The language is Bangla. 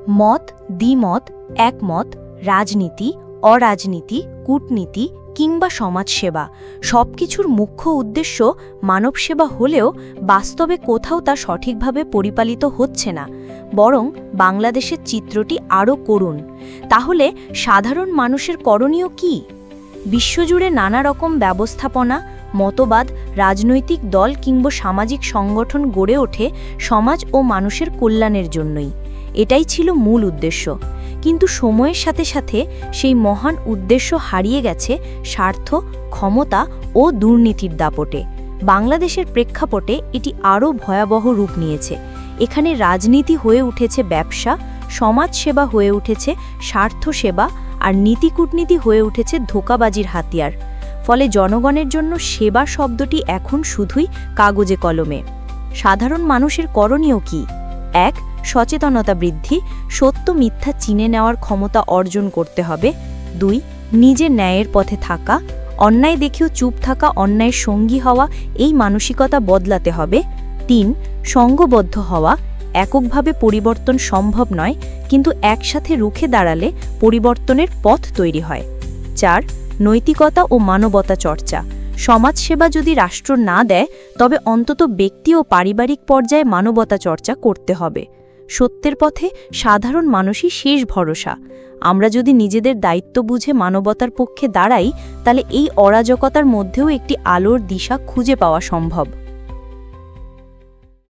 মত, দ্বিমত, একমত, রাজনীতি, অরাজনীতি, কূটনীতি কিংবা সমাজসেবা সবকিছুর মুখ্য উদ্দেশ্য মানবসেবা হলেও বাস্তবে কোথাও তা সঠিকভাবে পরিপালিত হচ্ছে না, বরং বাংলাদেশের চিত্রটি আরও করুণ। তাহলে সাধারণ মানুষের করণীয় কি? বিশ্বজুড়ে নানা রকম ব্যবস্থাপনা, মতবাদ, রাজনৈতিক দল কিংবা সামাজিক সংগঠন গড়ে ওঠে সমাজ ও মানুষের কল্যাণের জন্যই। এটাই ছিল মূল উদ্দেশ্য। কিন্তু সময়ের সাথে সাথে সেই মহান উদ্দেশ্য হারিয়ে গেছে স্বার্থ, ক্ষমতা ও দুর্নীতির দাপটে। বাংলাদেশের প্রেক্ষাপটে এটি আরও ভয়াবহ রূপ নিয়েছে। এখানে রাজনীতি হয়ে উঠেছে ব্যবসা, সমাজসেবা হয়ে উঠেছে স্বার্থসেবা, আর নীতিকূটনীতি হয়ে উঠেছে ধোঁকাবাজির হাতিয়ার। ফলে জনগণের জন্য সেবা শব্দটি এখন শুধুই কাগজে কলমে। সাধারণ মানুষের করণীয় কি? ১. সচেতনতা বৃদ্ধি, সত্য মিথ্যা চিনে নেওয়ার ক্ষমতা অর্জন করতে হবে। ২. নিজের ন্যায়ের পথে থাকা, অন্যায় দেখেও চুপ থাকা, অন্যায়ের সঙ্গী হওয়া, এই মানসিকতা বদলাতে হবে। ৩. সংঘবদ্ধ হওয়া, এককভাবে পরিবর্তন সম্ভব নয়, কিন্তু একসাথে রুখে দাঁড়ালে পরিবর্তনের পথ তৈরি হয়। ৪. নৈতিকতা ও মানবতা চর্চা, সমাজসেবা যদি রাষ্ট্র না দেয় তবে অন্তত ব্যক্তি ও পারিবারিক পর্যায়ে মানবতা চর্চা করতে হবে। সত্যের পথে সাধারণ মানুষই শেষ ভরসা। আমরা যদি নিজেদের দায়িত্ব বুঝে মানবতার পক্ষে দাঁড়াই, তাহলে এই অরাজকতার মধ্যেও একটি আলোর দিশা খুঁজে পাওয়া সম্ভব।